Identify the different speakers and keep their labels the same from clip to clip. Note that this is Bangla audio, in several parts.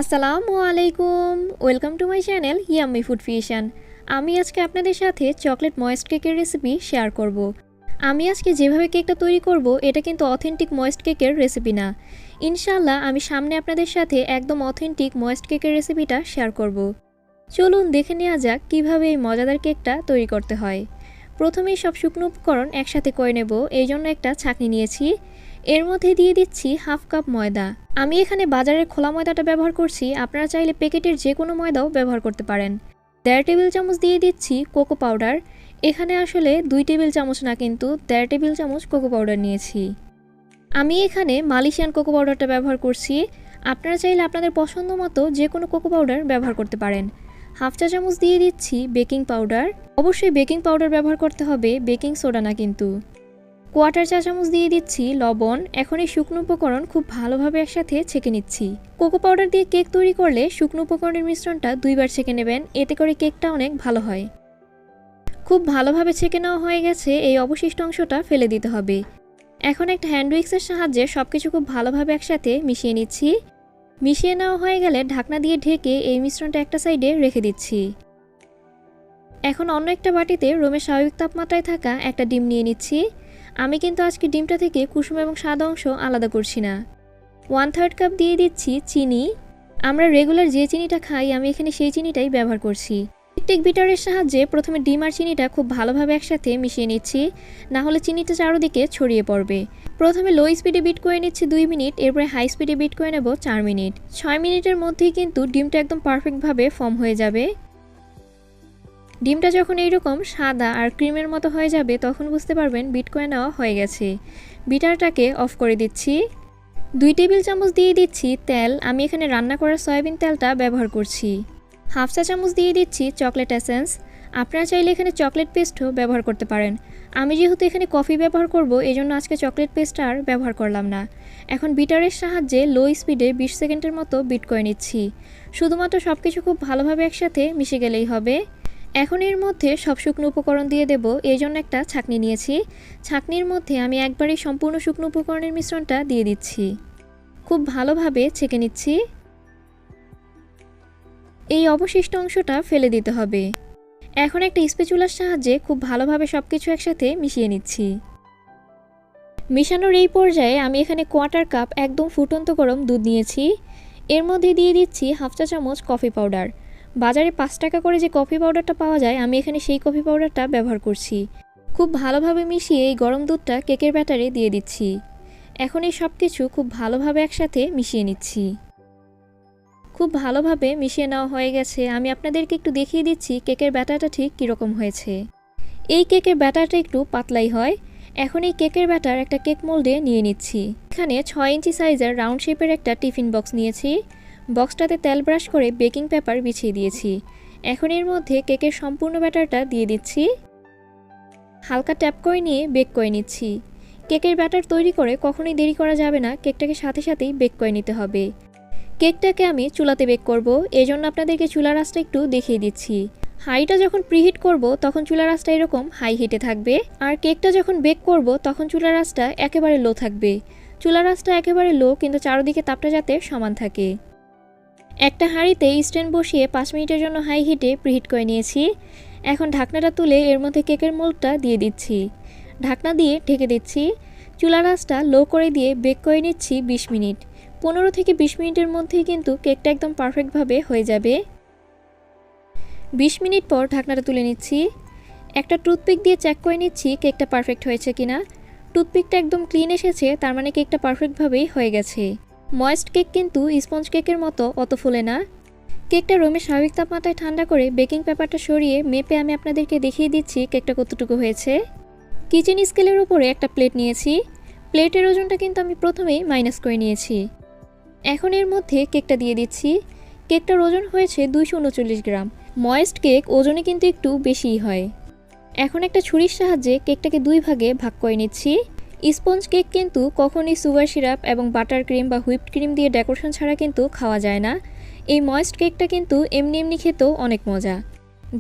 Speaker 1: আসসালামু আলাইকুম, welcome to my channel yummy food fusion. আমি আজকে আপনাদের সাথে চকলেট ময়েস্ট কেকের রেসিপি শেয়ার করব। আমি আজকে যেভাবে কেকটা তৈরি করব এটা কিন্তু অথেন্টিক ময়েস্ট কেকের রেসিপি না। ইনশাআল্লাহ আমি সামনে আপনাদের সাথে একদম অথেন্টিক ময়েস্ট কেকের রেসিপিটা শেয়ার করব। চলুন দেখে নেওয়া যাক কীভাবে এই মজাদার কেকটা তৈরি করতে হয়। প্রথমেই সব শুকনো উপকরণ একসাথে করে নেব, এই জন্য একটা ছাঁকনি নিয়েছি। এর মধ্যে দিয়ে দিচ্ছি হাফ কাপ ময়দা। আমি এখানে বাজারের খোলা ময়দাটা ব্যবহার করছি, আপনারা চাইলে প্যাকেটের যে কোনো ময়দাও ব্যবহার করতে পারেন। 1.5 টেবিল চামচ দিয়ে দিচ্ছি কোকো পাউডার। এখানে আসলে 2 টেবিল চামচ না, কিন্তু 1.5 টেবিল চামচ কোকো পাউডার নিয়েছি। আমি এখানে মালয়েশিয়ান কোকো পাউডারটা ব্যবহার করছি, আপনারা চাইলে আপনাদের পছন্দ মতো যে কোনো কোকো পাউডার ব্যবহার করতে পারেন। হাফ চা চামচ দিয়ে দিচ্ছি বেকিং পাউডার। অবশ্যই বেকিং পাউডার ব্যবহার করতে হবে, বেকিং সোডা না কিন্তু। 1/4 চা চামচ দিয়ে দিচ্ছি লবণ। এখন এই শুকনো উপকরণ খুব ভালোভাবে একসাথে ছেঁকে নিচ্ছি। কোকো পাউডার দিয়ে কেক তৈরি করলে শুকনো উপকরণের মিশ্রণটা 2বার ছেঁকে নেবেন, এতে করে কেকটা অনেক ভালো হয়। খুব ভালোভাবে ছেঁকে নেওয়া হয়ে গেছে, এই অবশিষ্ট অংশটা ফেলে দিতে হবে। এখন একটা হ্যান্ড উইক্সের সাহায্যে সবকিছু খুব ভালোভাবে একসাথে মিশিয়ে নিচ্ছি। মিশিয়ে নেওয়া হয়ে গেলে ঢাকনা দিয়ে ঢেকে এই মিশ্রণটা একটা সাইডে রেখে দিচ্ছি। এখন অন্য একটা বাটিতে রুমের স্বাভাবিক তাপমাত্রায় থাকা একটা ডিম নিয়ে নিচ্ছি। আমি কিন্তু আজকে ডিমটা থেকে কুসুম এবং সাদা অংশ আলাদা করছি না। 1/3 কাপ দিয়ে দিচ্ছি চিনি। আমরা রেগুলার যে চিনিটা খাই আমি এখানে সেই চিনিটাই ব্যবহার করছি। টিক বিটারের সাহায্যে প্রথমে ডিম আর চিনিটা খুব ভালোভাবে একসাথে মিশিয়ে নিচ্ছি, না হলে চিনিটা চারদিকে ছড়িয়ে পড়বে। প্রথমে লো স্পিডে বিট করে নিচ্ছি 2 মিনিট, এরপরে হাই স্পিডে বিট করে নেব 4 মিনিট। 6 মিনিটের মধ্যেই কিন্তু ডিমটা একদম পারফেক্টভাবে ফর্ম হয়ে যাবে। ডিমটা যখন এইরকম সাদা আর ক্রিমের মতো হয়ে যাবে তখন বুঝতে পারবেন বিট করে নেওয়া হয়ে গেছে। বিটারটাকে অফ করে দিচ্ছি। 2 টেবিল চামচ দিয়ে দিচ্ছি তেল। আমি এখানে রান্না করা সয়াবিন তেলটা ব্যবহার করছি। হাফ চা চামচ দিয়ে দিচ্ছি চকলেট এসেন্স। আপনারা চাইলে এখানে চকলেট পেস্টও ব্যবহার করতে পারেন। আমি যেহেতু এখানে কফি ব্যবহার করব, এজন্য আজকে চকলেট পেস্ট আর ব্যবহার করলাম না। এখন বিটারের সাহায্যে লো স্পিডে 20 সেকেন্ডের মতো বিট করে নিচ্ছি। শুধুমাত্র সব কিছু খুব ভালোভাবে একসাথে মিশে গেলেই হবে। এখন এর মধ্যে সব শুকনো উপকরণ দিয়ে দেব, এই জন্য একটা ছাঁকনি নিয়েছি। ছাঁকনির মধ্যে আমি একবারেই সম্পূর্ণ শুকনো উপকরণের মিশ্রণটা দিয়ে দিচ্ছি। খুব ভালোভাবে ছেঁকে নিচ্ছি। এই অবশিষ্ট অংশটা ফেলে দিতে হবে। এখন একটা স্প্যাচুলার সাহায্যে খুব ভালোভাবে সব কিছু একসাথে মিশিয়ে নিচ্ছি। মিশানোর এই পর্যায়ে আমি এখানে 1/4 কাপ একদম ফুটন্ত গরম দুধ নিয়েছি। এর মধ্যে দিয়ে দিচ্ছি হাফ চা চামচ কফি পাউডার। বাজারে 5 টাকা করে যে কফি পাউডারটা পাওয়া যায় আমি এখানে সেই কফি পাউডারটা ব্যবহার করছি। খুব ভালোভাবে মিশিয়ে এই গরম দুধটা কেকের ব্যাটারে দিয়ে দিচ্ছি। এখন এই সব কিছু খুব ভালোভাবে একসাথে মিশিয়ে নিচ্ছি। খুব ভালোভাবে মিশিয়ে নেওয়া হয়ে গেছে। আমি আপনাদেরকে একটু দেখিয়ে দিচ্ছি কেকের ব্যাটারটা ঠিক কীরকম হয়েছে। এই কেকের ব্যাটারটা একটু পাতলাই হয়। এখন এই কেকের ব্যাটার একটা কেক মোল্ডে নিয়ে নিচ্ছি। এখানে 6 ইঞ্চি সাইজের রাউন্ড শেপের একটা টিফিন বক্স নিয়েছি। বক্সটাতে তেল ব্রাশ করে বেকিং পেপার বিছিয়ে দিয়েছি। এখন এর মধ্যে কেকের সম্পূর্ণ ব্যাটারটা দিয়ে দিচ্ছি। হালকা ট্যাপ করে নিয়ে বেক করে নিচ্ছি। কেকের ব্যাটার তৈরি করে কখনোই দেরি করা যাবে না, কেকটাকে সাথে সাথেই বেক করে নিতে হবে। কেকটাকে আমি চুলাতে বেক করব, এই জন্য আপনাদেরকে চুলার আঁচটা একটু দেখিয়ে দিচ্ছি। হাইটা যখন প্রিহিট করব তখন চুলার আঁচটা এরকম হাই হিটে থাকবে, আর কেকটা যখন বেক করব তখন চুলার আঁচটা একেবারে লো থাকবে। চুলার আঁচটা একেবারে লো, কিন্তু চারদিকে তাপটা যাতে সমান থাকে। একটা হাঁড়িতে স্ট্যান্ড বসিয়ে 5 মিনিটের জন্য হাই হিটে প্রিহিট করে নিয়েছি। এখন ঢাকনাটা তুলে এর মধ্যে কেকের মোল্ডটা দিয়ে দিচ্ছি। ঢাকনা দিয়ে ঢেকে দিচ্ছি। চুলার আঁচটা লো করে দিয়ে বেক করে নিচ্ছি 20 মিনিট। 15 থেকে 20 মিনিটের মধ্যেই কিন্তু কেকটা একদম পারফেক্টভাবে হয়ে যাবে। 20 মিনিট পর ঢাকনাটা তুলে নিচ্ছি। একটা টুথপিক দিয়ে চেক করে নিচ্ছি কেকটা পারফেক্ট হয়েছে কিনা। টুথপিকটা একদম ক্লিন এসেছে, তার মানে কেকটা পারফেক্টভাবেই হয়ে গেছে। ময়েস্ট কেক কিন্তু স্পঞ্জ কেকের মতো অত ফুলে না। কেকটা রুমের স্বাভাবিক তাপমাত্রায় ঠান্ডা করে বেকিং পেপারটা সরিয়ে মেপে আমি আপনাদেরকে দেখিয়ে দিচ্ছি কেকটা কতটুকু হয়েছে। কিচেন স্কেলের উপরে একটা প্লেট নিয়েছি। প্লেটের ওজনটা কিন্তু আমি প্রথমেই মাইনাস করে নিয়েছি। এখন এর মধ্যে কেকটা দিয়ে দিচ্ছি। কেকটার ওজন হয়েছে 239 গ্রাম। ময়েস্ট কেক ওজনে কিন্তু একটু বেশিই হয়। এখন একটা ছুরির সাহায্যে কেকটাকে 2 ভাগে ভাগ করে নিচ্ছি। স্পঞ্জ কেক কিন্তু কখনই সুগার সিরাপ এবং বাটার ক্রিম বা হুইপড ক্রিম দিয়ে ডেকোরেশন ছাড়া কিন্তু খাওয়া যায় না। এই ময়েস্ট কেকটা কিন্তু এমনি এমনি খেতেও অনেক মজা।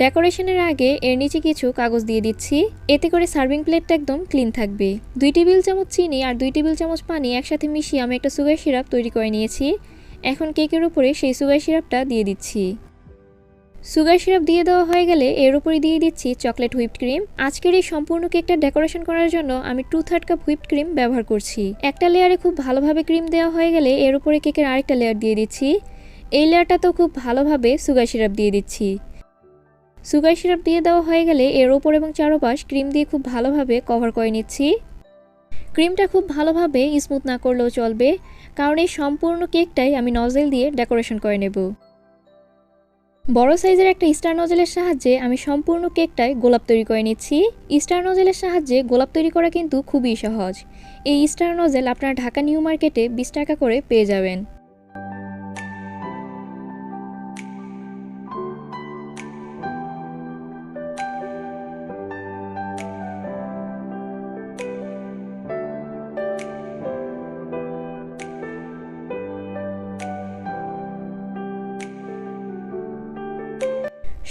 Speaker 1: ডেকোরেশনের আগে এর নিচে কিছু কাগজ দিয়ে দিচ্ছি, এতে করে সার্ভিং প্লেটটা একদম ক্লিন থাকবে। 2 টেবিল চামচ চিনি আর 2 টেবিল চামচ পানি একসাথে মিশিয়ে আমি একটা সুগার সিরাপ তৈরি করে নিয়েছি। এখন কেকের উপরে সেই সুগার সিরাপটা দিয়ে দিচ্ছি। সুগার সিরাপ দিয়ে দেওয়া হয়ে গেলে এর উপরে দিয়ে দিচ্ছি চকলেট হুইপড ক্রিম। আজকের এই সম্পূর্ণ কেকটা ডেকোরেশন করার জন্য আমি 2/3 কাপ হুইপড ক্রিম ব্যবহার করছি। একটা লেয়ারে খুব ভালোভাবে ক্রিম দেওয়া হয়ে গেলে এর উপরে কেকের আরেকটা লেয়ার দিয়ে দিচ্ছি। এই লেয়ারটাতেও খুব ভালোভাবে সুগার সিরাপ দিয়ে দিচ্ছি। সুগার সিরাপ দিয়ে দেওয়া হয়ে গেলে এর ওপর এবং চারপাশ ক্রিম দিয়ে খুব ভালোভাবে কভার করে নিচ্ছি। ক্রিমটা খুব ভালোভাবে স্মুথ না করলেও চলবে, কারণ এই সম্পূর্ণ কেকটাই আমি নজেল দিয়ে ডেকোরেশন করে নেব। বড় সাইজের একটা স্টার নজেলের সাহায্যে আমি সম্পূর্ণ কেকটায় গোলাপ তৈরি করে নিচ্ছি। স্টার নজেলের সাহায্যে গোলাপ তৈরি করা কিন্তু খুবই সহজ। এই স্টার নজেল আপনারা ঢাকা নিউ মার্কেটে 20 টাকা করে পেয়ে যাবেন।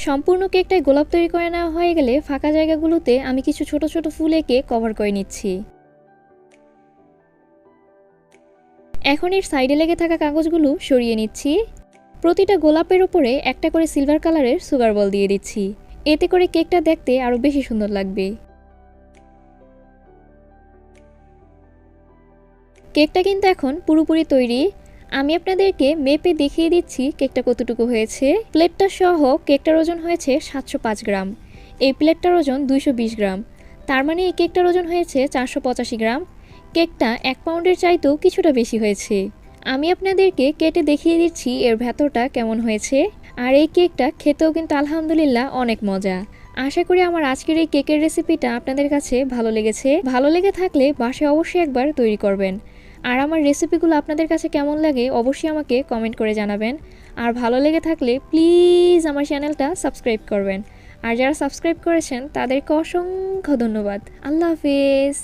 Speaker 1: সম্পূর্ণ কেকটায় গোলাপ তৈরি করে নেওয়া হয়ে গেলে ফাঁকা জায়গাগুলোতে আমি কিছু ছোট ছোট ফুল এঁকে কভার করে নিচ্ছি। এখন এর সাইডে লেগে থাকা কাগজগুলো সরিয়ে নিচ্ছি। প্রতিটা গোলাপের উপরে একটা করে সিলভার কালারের সুগার বল দিয়ে দিচ্ছি। এতে করে কেকটা দেখতে আরও বেশি সুন্দর লাগবে। কেকটা কিন্তু এখন পুরোপুরি তৈরি। আমি আপনাদেরকে মেপে দেখিয়ে দিচ্ছি কেকটা কতটুকু হয়েছে। প্লেটটা সহ কেকটার ওজন হয়েছে 705 গ্রাম। এই প্লেটটার ওজন 220 গ্রাম। তার মানে এই কেকটার ওজন হয়েছে 485 গ্রাম। কেকটা 1 পাউন্ডের চাইতেও কিছুটা বেশি হয়েছে। আমি আপনাদেরকে কেটে দেখিয়ে দিচ্ছি এর ভেতরটা কেমন হয়েছে। আর এই কেকটা খেতেও কিন্তু আলহামদুলিল্লাহ অনেক মজা। আশা করি আমার আজকের এই কেকের রেসিপিটা আপনাদের কাছে ভালো লেগেছে। ভালো লেগে থাকলে বাসায় অবশ্যই একবার তৈরি করবেন। আর আমার রেসিপিগুলো আপনাদের কাছে কেমন লাগে অবশ্যই আমাকে কমেন্ট করে জানাবেন। আর ভালো লেগে থাকলে প্লিজ আমার চ্যানেলটা সাবস্ক্রাইব করবেন। আর যারা সাবস্ক্রাইব করেছেন তাদেরকে অসংখ্য ধন্যবাদ। আল্লাহ হাফেজ।